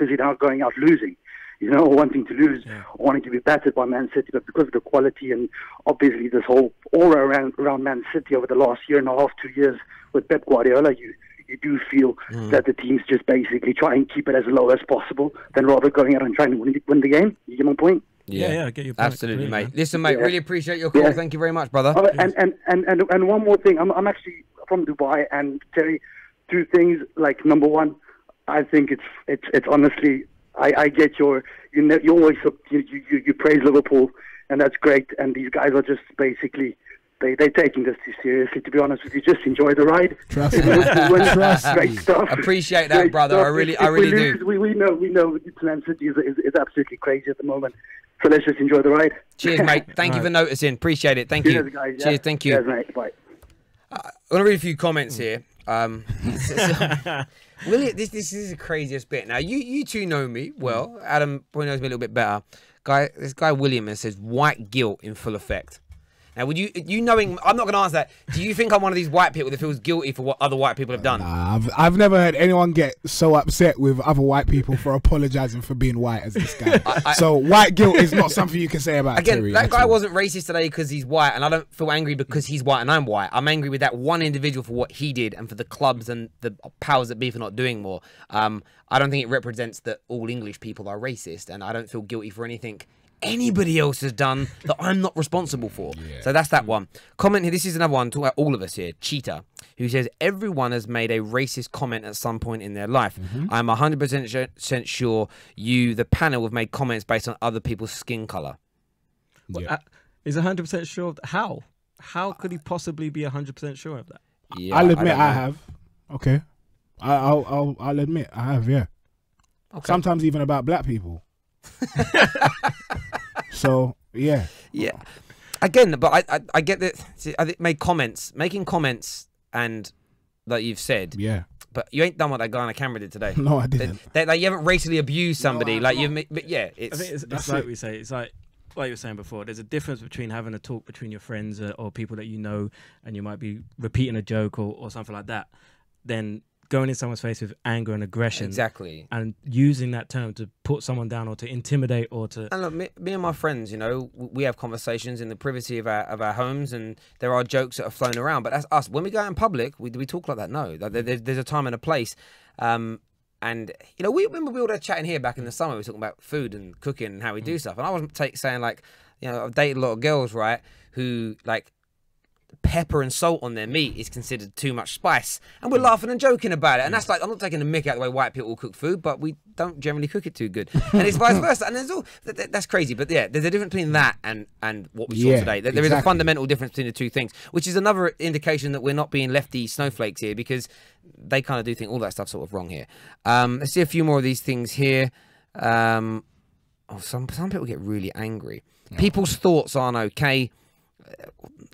S11: losing. You know, wanting to lose, wanting to be battered by Man City, but because of the quality and obviously this whole aura around Man City over the last year and a half, 2 years with Pep Guardiola, you do feel that the teams just basically try and keep it as low as possible than rather going out and trying to win the game. You get my point?
S9: Yeah, I get your point.
S8: Absolutely, mate. Listen, mate, really appreciate your call.
S11: Yeah.
S8: Thank you very much, brother.
S11: And one more thing. I'm actually from Dubai, and Terry, two things. Like, number one, I think it's honestly, I get you always you praise Liverpool, and that's great. And these guys are just basically they're taking this too seriously. To be honest with you, just enjoy the ride.
S3: Trust me.
S11: Great stuff.
S8: Appreciate that, brother. I really do.
S11: We know Man City is absolutely crazy at the moment. So let's just enjoy the ride.
S8: Cheers, mate. Thank you for noticing. Appreciate it. Thank you.
S11: Cheers, guys.
S8: Cheers. Thank you.
S11: Cheers, mate. Bye.
S8: I'm going to read a few comments here. Willie, this is the craziest bit. Now, you two know me well. Adam probably knows me a little bit better. This guy William says white guilt in full effect. Now, would you knowing, I'm not going to answer that. Do you think I'm one of these white people that feels guilty for what other white people have done?
S3: I've never heard anyone get so upset with other white people for apologizing for being white as this guy. So white guilt is not something you can say about Terry.
S8: That guy wasn't racist today because he's white, and I don't feel angry because he's white and I'm white. I'm angry with that one individual for what he did and for the clubs and the powers that be for not doing more. I don't think it represents that all English people are racist, and I don't feel guilty for anything anybody else has done that I'm not responsible for. So that's that one. Comment here, this is another one, talking about all of us here. Cheetah, who says, everyone has made a racist comment at some point in their life. I'm 100% sure you, the panel, have made comments based on other people's skin colour.
S9: Is 100% sure of that? How could he possibly be 100% sure of that?
S3: Yeah, I'll admit I have. Okay. I'll admit I have, yeah. Okay. Sometimes even about black people. So yeah.
S8: Again, but I get that. I think making comments, and like you've said. Yeah. But you ain't done what that guy on the camera did today.
S3: No, I didn't.
S8: Like you haven't racially abused somebody. No, but yeah,
S9: I think it's like we say. It's like you were saying before. There's a difference between having a talk between your friends or people that you know, and you might be repeating a joke or something like that, then going in someone's face with anger and aggression, and using that term to put someone down or to intimidate or to. And
S8: look, me and my friends, you know, we have conversations in the privacy of our homes, and there are jokes that are flown around. But that's us. When we go out in public, we talk like that. No, there's a time and a place. And you know, we remember we were chatting here back in the summer. We were talking about food and cooking and how we do stuff. And I wasn't saying like, you know, I've dated a lot of girls, right, who like, pepper and salt on their meat is considered too much spice, and we're laughing and joking about it. And that's like, I'm not taking the mick out the way white people cook food, but we don't generally cook it too good, and it's vice versa. And there's all that's crazy, but yeah, there's a difference between that and what we saw today. There is a fundamental difference between the two things, which is another indication that we're not being lefty snowflakes here, because they kind of do think all that stuff's sort of wrong here. Let's see a few more of these things here. Some people get really angry. People's thoughts aren't okay.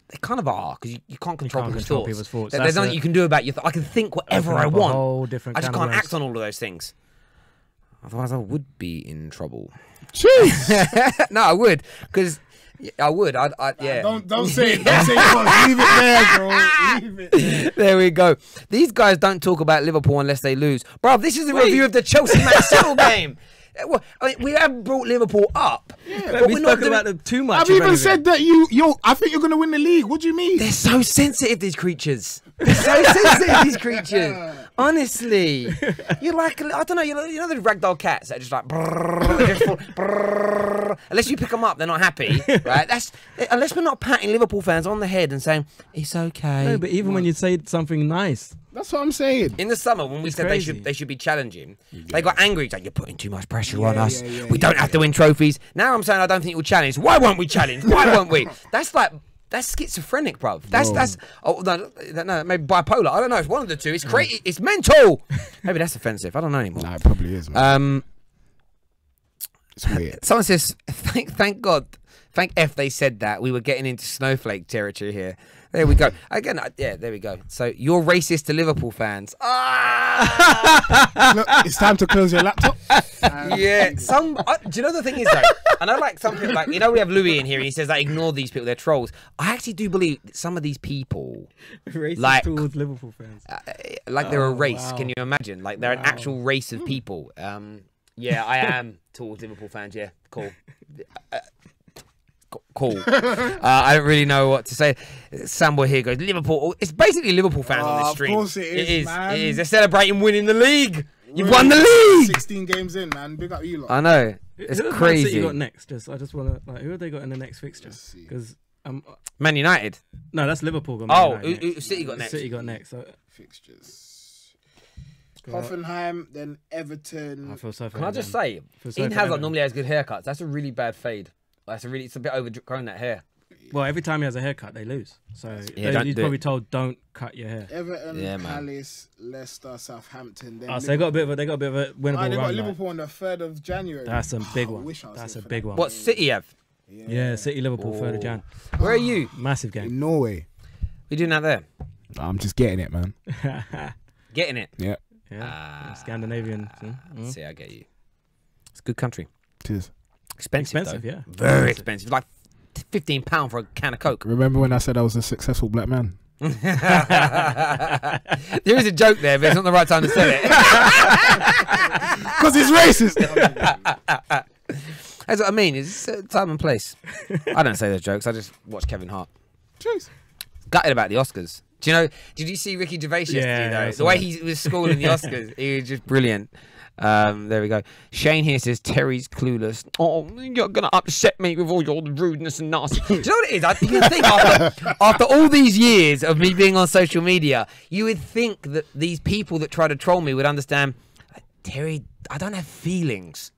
S8: They kind of are, because you can't control people's thoughts. There's nothing you can do about your thoughts. I can think whatever I want. I just can't act on all of those things. Otherwise, I would be in trouble. Jeez. No, I would, because I would. Yeah.
S3: Don't say it. Don't say it. Leave it there, bro. Leave it.
S8: There we go. These guys don't talk about Liverpool unless they lose, bro. This is a review of the Chelsea-Man City game. Well, I mean, we have brought Liverpool up.
S9: Yeah, but we're not about them too much.
S3: I've even said that I think you're going to win the league. What do you mean?
S8: They're so sensitive, these creatures. They're so sensitive, these creatures. Honestly, you're like, I don't know, you know the ragdoll cats that are just like, unless you pick them up, they're not happy, right? Unless we're not patting Liverpool fans on the head and saying it's okay.
S9: No, but even when you say something nice.
S3: That's what I'm saying.
S8: In the summer, when we said they should be challenging, they got angry. Like, you're putting too much pressure on us. We don't have to win trophies. Now I'm saying I don't think we'll challenge. Why won't we challenge? Why won't we? That's like That's schizophrenic, bruv. That's no, maybe bipolar. I don't know. It's one of the two. It's crazy. It's mental. Maybe that's offensive. I don't know anymore.
S3: Nah, it probably is, man. It's weird.
S8: Someone says, thank God, thank F they said that. We were getting into snowflake territory here. There we go. Again, yeah, there we go. So you're racist to Liverpool fans.
S3: Look, it's time to close your laptop.
S8: Yeah. Do you know the thing is though? And I like something like, you know, we have Louis in here and he says, like, ignore these people, they're trolls. I actually do believe that some of these people,
S9: racist
S8: like,
S9: towards Liverpool fans,
S8: like they're a race. Wow. Can you imagine? Like they're an actual race of people. Yeah, I am towards Liverpool fans. Yeah, cool. Cool. I don't really know what to say. Samboy here goes, Liverpool. It's basically Liverpool fans on this stream.
S3: Of course it is, man.
S8: It is. They're celebrating winning the league. You've won the league.
S3: 16 games in, man. Big up you lot.
S8: I know. It's
S9: who
S8: crazy.
S9: Man City got next? I just want to, like, who have they got in the next fixture? Because
S8: Man United.
S9: No, that's Liverpool. Got Man United
S8: City got next.
S9: City got next. So.
S3: Fixtures. Hoffenheim, then Everton.
S9: I feel so.
S8: Can I just say, Eden Hazard normally has good haircuts. That's a really bad fade. It's a bit overgrown, that hair.
S9: Well, every time he has a haircut, they lose. So he's probably told, don't cut your hair.
S3: Everton, Palace, Leicester, Southampton.
S9: So they got a bit of a winnable run.
S3: They got Liverpool on the 3rd of January.
S9: That's a big one. That's a big one.
S8: What City have?
S9: Yeah, City, Liverpool, 3rd of Jan.
S8: Where are you?
S9: Massive game.
S3: In Norway.
S8: You doing that there?
S3: I'm just getting it, man.
S8: Getting it?
S3: Yeah.
S9: Yeah. Scandinavian.
S8: See, I get you. It's a good country.
S3: It is.
S8: Expensive,
S9: yeah.
S8: Very expensive. Like £15 for a can of Coke.
S3: Remember when I said I was a successful black man?
S8: There is a joke there, but it's not the right time to say it.
S3: Because it's racist.
S8: That's what I mean. It's time and place. I don't say those jokes. I just watch Kevin Hart.
S3: Jeez.
S8: Gutted about the Oscars. Do you know? Did you see Ricky Gervais yesterday? Though? The way he was scoring the Oscars, he was just brilliant. There we go. Shane here says Terry's clueless. Oh, you're gonna upset me with all your rudeness and nasty. Do you know what it is? You would think after all these years of me being on social media, you would think that these people that try to troll me would understand. Terry, I don't have feelings.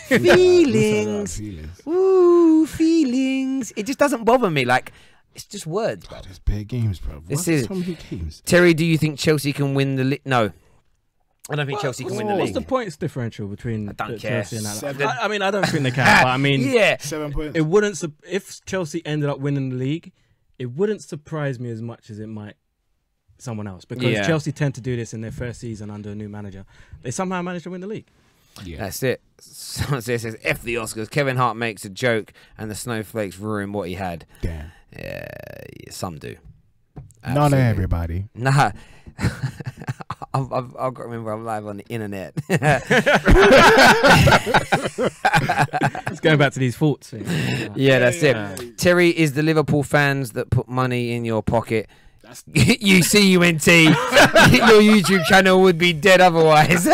S8: Feelings. Ooh, feelings. It just doesn't bother me. Like, it's just words, bro.
S3: There's big games, bro.
S8: This is so many games. Terry, do you think Chelsea can win the league? No. I don't think Chelsea can win the league.
S9: What's the points differential between Chelsea and
S3: that?
S9: I mean, I don't think they can. But I mean,
S3: 7 points.
S9: It wouldn't. If Chelsea ended up winning the league, it wouldn't surprise me as much as it might someone else, because Chelsea tend to do this in their first season under a new manager. They somehow managed to win the league.
S8: Yeah, that's it. Someone says, "F the Oscars." Kevin Hart makes a joke, and the snowflakes ruin what he had.
S3: Damn.
S8: Yeah, some do.
S3: Not everybody.
S8: Nah. I've got to remember I'm live on the internet.
S9: It's going back to these thoughts.
S8: Yeah, that's it. Terry is the Liverpool fans that put money in your pocket. You see, UNT, your YouTube channel would be dead otherwise.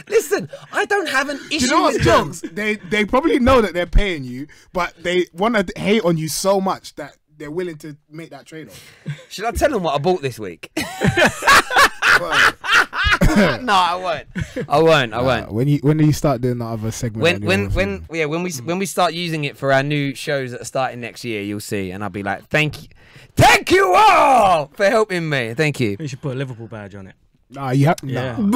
S8: Listen, I don't have an issue.
S3: Do you know
S8: with
S3: what's jokes? They probably know that they're paying you, but they want to hate on you so much that they're willing to make that trade-off.
S8: Should I tell them what I bought this week? No, I won't.
S3: When do you start doing that other segment?
S8: When we start using it for our new shows that are starting next year, you'll see, and I'll be like, thank you all for helping me. Thank you.
S9: You should put a Liverpool badge on it.
S3: Nah, you have
S8: no.
S3: Don't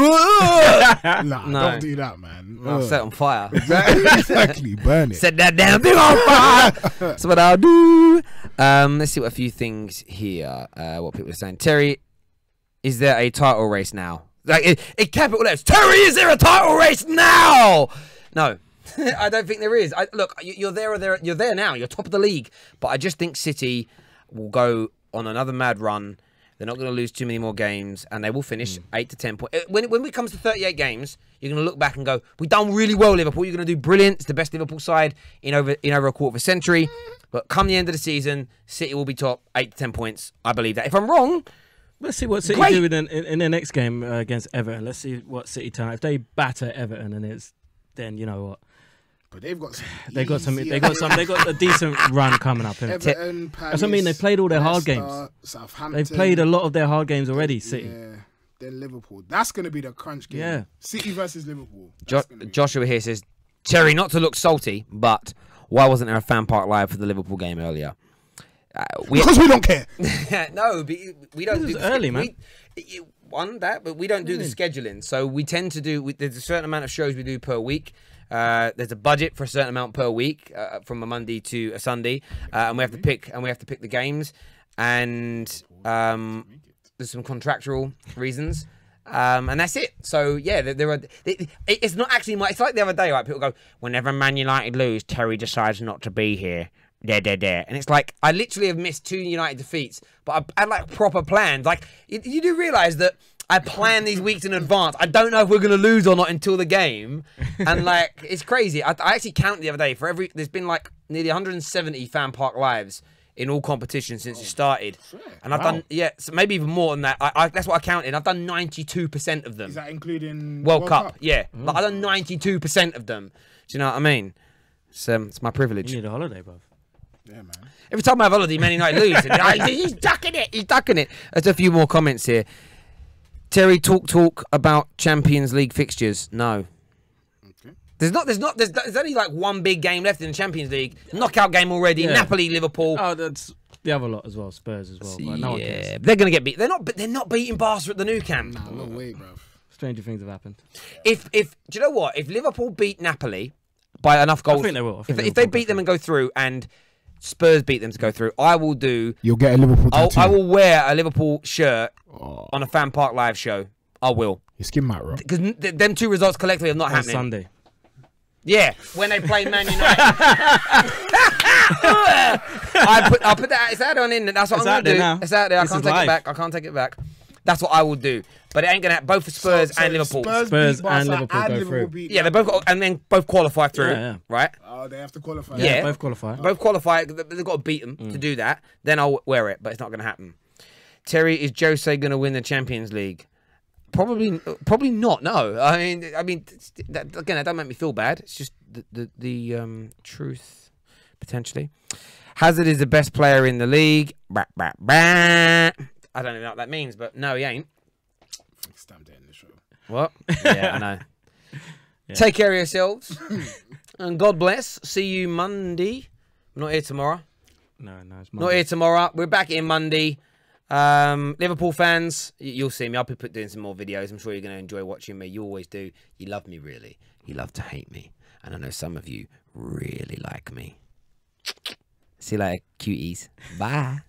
S3: do that, man.
S8: I'll set on fire.
S3: Exactly, burn it.
S8: Set that damn thing on fire. That's what I'll do. Let's see what a few things here. What people are saying. Terry, is there a title race now? Like in capital letters. Terry, is there a title race now? No, I don't think there is. Look, you're there. You're there now. You're top of the league. But I just think City will go on another mad run. They're not going to lose too many more games, and they will finish 8 to 10 points. When it comes to 38 games, you're going to look back and go, "We've done really well, Liverpool. You're going to do brilliant. It's the best Liverpool side in over a quarter of a century." But come the end of the season, City will be top 8 to 10 points. I believe that. If I'm wrong,
S9: let's see what City do in their next game against Everton. Let's see what City turn out. If they batter Everton, then you know what.
S3: But they've got
S9: a decent run coming up.
S3: Everton, Palace,
S9: that's what I mean. They played all their hard
S3: Leicester,
S9: games.
S3: Southampton.
S9: They've played a lot of their hard games already. City.
S3: Yeah. Then Liverpool. That's going to be the crunch game.
S9: Yeah.
S3: City versus Liverpool.
S8: Joshua here says, Terry, not to look salty, but Why wasn't there a FanPark Live for the Liverpool game earlier?
S3: Because we don't care.
S8: No, we don't do
S9: early, man.
S8: But we don't do the scheduling. So we tend to do. There's a certain amount of shows we do per week. There's a budget for a certain amount per week, from a Monday to a Sunday, and we have to pick the games, and there's some contractual reasons. And that's it. So yeah, it's not actually it's like the other day, right? People go, whenever Man United lose, Terry decides not to be here. There. And it's like, I literally have missed 2 United defeats, but I had like proper plans. Like, you do realise that I plan these weeks in advance. I don't know if we're going to lose or not until the game. And like, it's crazy. I actually counted the other day, there's been like nearly 170 FanPark Lives in all competitions since it started. And I've done, so maybe even more than that. That's what I counted. I've done 92% of them.
S3: Is that including
S8: World Cup? Yeah. Like, I've done 92% of them. Do you know what I mean? It's my privilege.
S9: You need a holiday, bruv.
S3: Yeah, man.
S8: Every time I have a holiday, Man United lose. He's ducking it. He's ducking it. There's a few more comments here. Terry, talk about Champions League fixtures. No. Okay. There's only like one big game left in the Champions League. Knockout game already. Yeah. Napoli, Liverpool.
S9: Oh, that's the other lot as well. Spurs as well. But no one cares.
S8: They're gonna get beat. They're not beating Barca at the Nou Camp.
S3: Nah, no way, bro.
S9: Stranger things have happened.
S8: If do you know what? If Liverpool beat Napoli by enough goals,
S9: I think they will.
S8: If they beat them and go through, and Spurs beat them to go through, I will do.
S3: You'll get a Liverpool tattoo.
S8: I will wear a Liverpool shirt on a FanPark Live show. I will.
S3: Your skin might rot.
S8: Because them 2 results collectively are not happening.
S9: Sunday.
S8: Yeah, when they play Man United. I'll put that. It's out on in. That's what I'm gonna do.
S9: Now.
S8: It's out there. I can't take it back. I can't take it back. That's what I will do. But it ain't gonna happen. Both for Spurs and Liverpool.
S9: Spurs and Liverpool go through.
S8: Yeah, they both got, and then both qualify through. Right?
S3: Oh, they have to qualify.
S8: Yeah,
S9: both qualify.
S8: Both qualify. They've got to beat them to do that. Then I'll wear it, but it's not gonna happen. Terry, is Jose gonna win the Champions League? Probably not. No. I mean, again, that don't make me feel bad. It's just the truth, potentially. Hazard is the best player in the league. I don't even know what that means, but no, he ain't.
S3: Stamped it in the show.
S8: What? Yeah, I know. Yeah. Take care of yourselves, and God bless. See you Monday. I'm not here tomorrow.
S9: No, it's Monday.
S8: Not here tomorrow. We're back here Monday. Liverpool fans, you'll see me. I'll be doing some more videos. I'm sure you're going to enjoy watching me. You always do. You love me, really. You love to hate me. And I know some of you really like me. See you later, cuties. Bye.